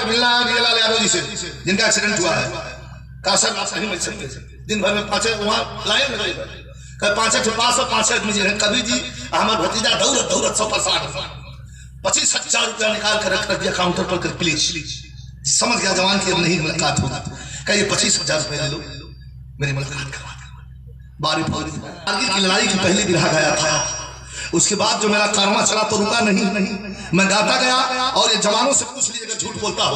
मुझे मिलना है रियालाल यादव जी से, जिनका एक्सीडेंट हुआ है। कहा सर आप नहीं मिल सकते, दिन भर में 5 वहाँ लाइन लगे, 5 पास और 5 आदमी हैं। कभी जी हमारा भतीजा दौड़त दौड़त 100% 25,000 रुपया निकाल कर रख दिया काउंटर पर, प्लीज। समझ गया जवान की अब नहीं मुलाकात होगी, कहिए 25,000 रुपये ले लो, मेरी मुलाकात करवा दो। बारी कारगिल की लड़ाई की पहली बिरहा गाया था, उसके बाद जो मेरा कारमा चला तो रुका नहीं, मैं गाता गया। और ये जवानों से पूछ लीजिएगा झूठ बोलता हो,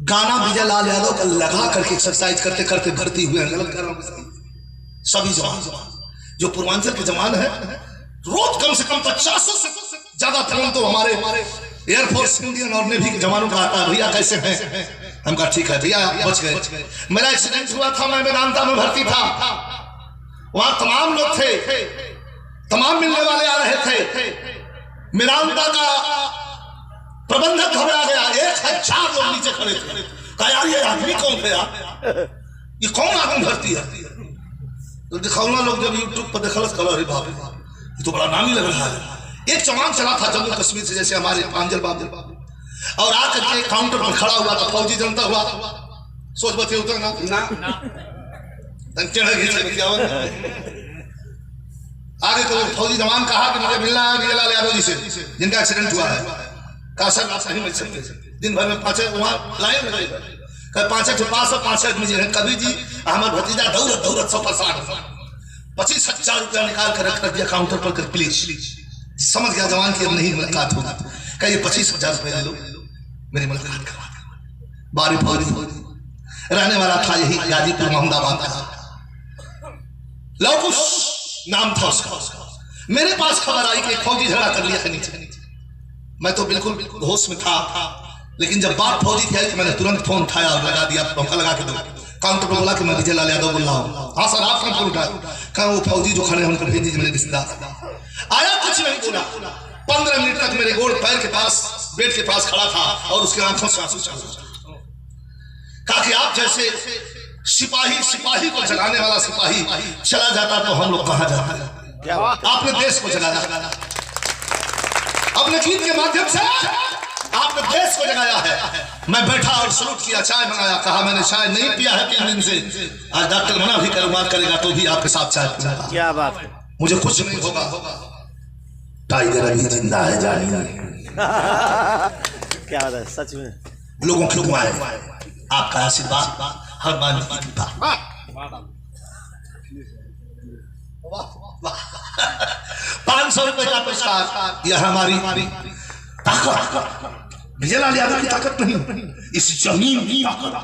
गाना विजय लाल यादव का लगा करके एक्सरसाइज करते करते भर्ती हुए हैं। गलत कर रहा हूं? सभी जवान जो पूर्वांचल के जवान है, रोज कम से कम 50 से ज्यादा फोन तो हमारे एयरफोर्स, इंडियन और नेवी के जवानों का आता है, भैया कैसे हैं? हम कहा ठीक है भैया, बच गए। मेरा एक्सीडेंट हुआ था, मैं मेदांता में भर्ती था, वहां तमाम लोग थे, तमाम मिलने वाले आ रहे थे। मेदांता का प्रबंधक घबरा गया, 1,000 लोग नीचे खड़े थे। कहा यार ये आदमी कौन है यार, ये कौन आदमी भर्ती है? तो दिखाऊंगा लोग जब यूट्यूब पर देखल कल, अरे बाप ये तो बड़ा नामी लग रहा है। एक जवान चला था जम्मू कश्मीर से, जैसे हमारे पांजल बाबू, और आकर के काउंटर पर खड़ा हुआ था, फौजी जनता हुआ, सोच बचे उतर ना आगे तो फौजी जवान कहा कि मुझे मिलना है रियालाल यादव जी से, जिनका एक्सीडेंट हुआ है। कहा सर आप नहीं मिल सकते, दिन भर में 5 वहाँ लाइन लगे, 5 पास और 5 आदमी हैं। कभी जी हमारा भतीजा दौड़त दौड़त 100% 25,000 रुपया निकाल कर रख दिया काउंटर पर, प्लीज। समझ गया जवान की अब नहीं मुलाकात होगी, कहिए 25,000 रुपये ले लो, मेरी मुलाकात करवा दो। बारी फौजी रहने वाला था, यही गाजीपुर मोहम्मदाबाद का, लौकुश नाम था उसका। मेरे पास खबर आई कि फौजी झगड़ा कर लिया है नीचे। मैं तो बिल्कुल होश में था, लेकिन जब बात फौजी की आई तो मैंने तुरंत फोन उठाया और लगा दिया, पंखा लगा के दो। काउंटर पर बोला कि मैं विजय लाल यादव बोल रहा हूँ। हाँ सर आप फोन उठाया? कहा वो फौजी जो खड़े हैं उनको भेज दीजिए, मेरे रिश्तेदार। आया, कुछ नहीं बोला, 15 मिनट तक मेरे गोड़ पैर के पास, बेड के पास खड़ा था और उसके आंखों से आंसू चल रहे। कहा कि आप जैसे सिपाही को जगाने वाला सिपाही चला जाता तो हम लोग कहाँ जाते? आपने देश को जगाया, अपने गीत के माध्यम से आपने देश को जगाया है। मैं बैठा और सलूट किया, चाय मंगाया, कहा मैंने चाय नहीं पिया है 3 दिन से, आज डॉक्टर मना भी करेगा तो भी आपके साथ चाय पीऊंगा। क्या बात है, मुझे कुछ नहीं होगा, टाइगर अभी जिंदा है जानिए। क्या बात है, सच में लोगों की दुआएं, आपका आशीर्वाद, हनुमान जी की कृपा। 500 रुपए का पुरस्कार, यह हमारी ताकत, विजय लाल यादव की ताकत नहीं, इस जमीन की ताकत,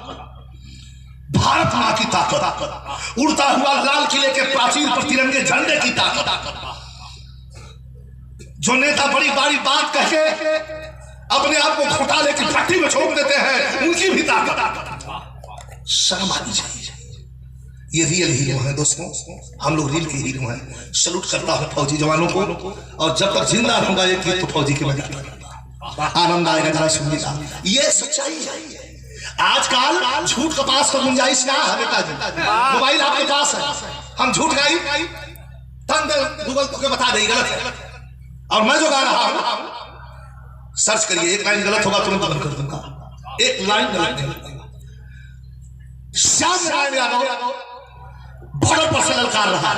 भारत मां की ताकत, उड़ता हुआ लाल किले के प्राचीर पर तिरंगे झंडे की ताकत, जो नेता बड़ी बड़ी बात कह के अपने आप को घोटाले की भट्टी में छोड़ देते हैं, उनकी भी ताकत। शर्म आनी चाहिए। ये रियल हीरो हैं दोस्तों, हम लोग रियल के हीरो हैं। सलूट करता हूं फौजी जवानों को, और जब तक जिंदा रहूंगा एक गीत तो फौजी के बजाएगा, आनंद आएगा, जरा सुनिएगा। ये सच्चाई है। आजकल झूठ का पास का गुंजाइश ना है बेटा जी, मोबाइल आपके पास है, हम झूठ गाई गूगल को बता देगी गलत है, और मैं जो गा रहा हूं सर्च करिए, एक लाइन गलत होगा तुरंत बंद कर दूंगा, एक लाइन गलत नहीं। श्याम नारायण यादव बॉर्डर पर से ललकार रहा है।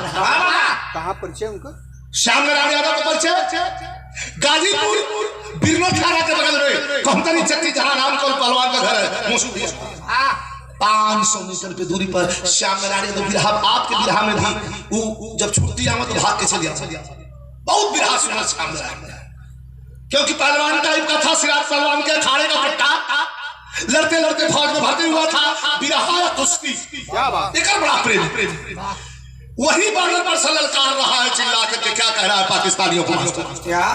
कहां परिचय उनका? श्याम नारायण यादव का परिचय गाजीपुर बिरनो थाना के बगल में कोहतनी चक्की, जहां रामकौल पहलवान का घर है, 500 मीटर पे दूरी पर श्याम नारायण यादव बिरहा। आपके बिरहा में भी वो जब छुट्टी आवा तो भाग के चलिया, बहुत बिरहा सुना श्याम नारायण, क्योंकि पहलवान टाइप का था, सिराज पहलवान के अखाड़े का पट्टा, लड़ते लड़ते फौज में भर्ती हुआ था, बिरहा या कुश्ती, क्या बात, एक बड़ा प्रेम। वही बॉर्डर पर से ललकार रहा है चिल्ला करके, क्या कह रहा है पाकिस्तानियों को, क्या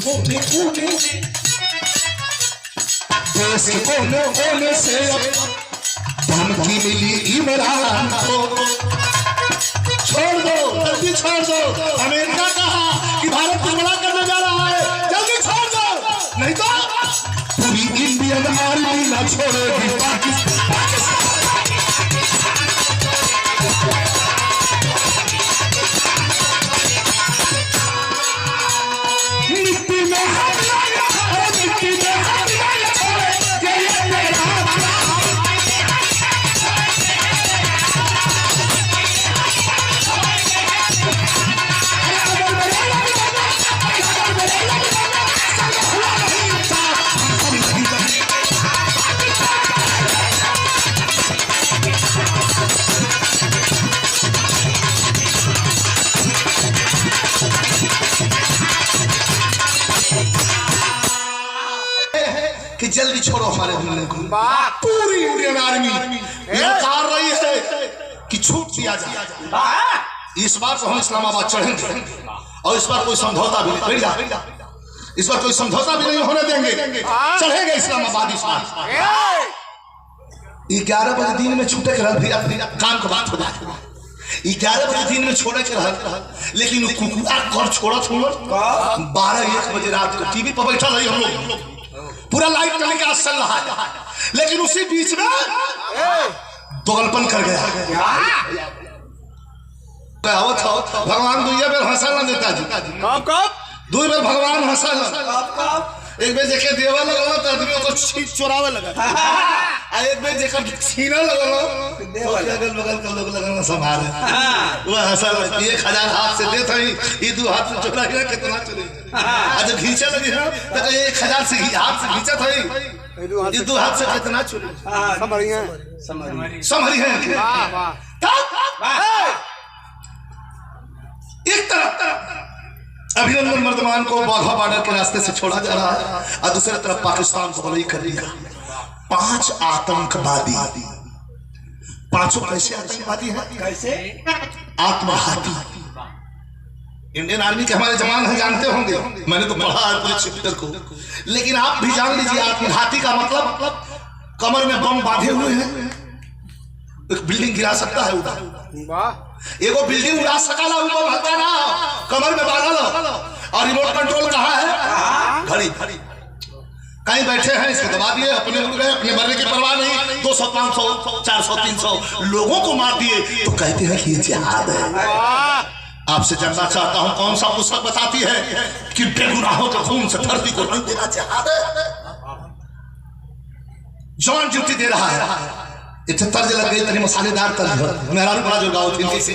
कोने कोने देश के कोने कोने से धमकी मिली इमरान को। छोड़ दो, जल्दी छोड़ दो। अमेरिका कहा कि भारत हमला करने जा रहा है, जल्दी छोड़ दो, नहीं तो पूरी इंडियन आर्मी ना छोड़ेगी पाकिस्तान। मिट्टी में मिट्टी में कि जल्दी छोड़ो हमारे दुल्हन को। पूरी इंडियन आर्मी ललकार रही है कि छूट दिया जाए। इस बार तो हम इस्लामाबाद चढ़ेंगे और इस बार कोई समझौता भी नहीं, इस बार कोई समझौता भी नहीं होने देंगे। चढ़ेंगे इस्लामाबाद इस बार। 11 बजे दिन में छूटे के रह अपनी काम का बात हो जाए। 11 बजे दिन में छोड़े के रह, लेकिन कुकुरा कर छोड़ा 12-1 बजे रात को टीवी पर बैठा रही हम लोग, पूरा लाइव टेलीकास्ट चल रहा है, लेकिन उसी बीच में दोगलपन कर गया। भगवान दुनिया में हंसा ना देता जी। कब 2 बेर भगवान हंसा ना। एक बेर देखे देवा लगल तो आदमी को चोरावे लगा, एक बेर जेकर छीना लगल तो अगल बगल के लोग लगल संभाले वो हंसा। 1000 हाथ से देत है, ये 2 हाथ से चोरा के कितना चले। आज घींचे लगी है तो 1000 से हाथ से घींचत है, ये 2 हाथ से कितना चले। समझी है एक तरफ अभिनंदन वर्धमान को वाघा बॉर्डर के रास्ते से छोड़ा जा रहा है और दूसरी तरफ पाकिस्तान को बलई कर दिया। 5 आतंकवादी, 5 कैसे आतंकवादी हैं? कैसे आत्मघाती। इंडियन आर्मी के हमारे जवान हैं, जानते होंगे, मैंने तो पढ़ा है पूरे चैप्टर को, लेकिन आप भी जान लीजिए आत्मघाती का मतलब कमर में बम बांधे हुए हैं, एक बिल्डिंग गिरा सकता है उधर, एगो बिल्डिंग उड़ा सकाला ऊपर भागता ना, कमर में बांधा लो। और रिमोट कंट्रोल कहाँ है? घड़ी। कहीं बैठे हैं, इसको दबा दिए, अपने उड़ गए, अपने मरने की परवाह नहीं। 200, 500, 400, 300 लोगों को मार दिए तो कहते हैं कि ये जिहाद है। आपसे जानना चाहता हूं कौन सा पुस्तक बताती है कि बेगुनाहों के खून से धरती को रंग देना जिहाद है? जॉन ड्यूटी दे रहा है, इतने तर्ज लग गई, तनी मसालेदार तर्ज, मेहरारू बड़ा जो गाओ थी कैसे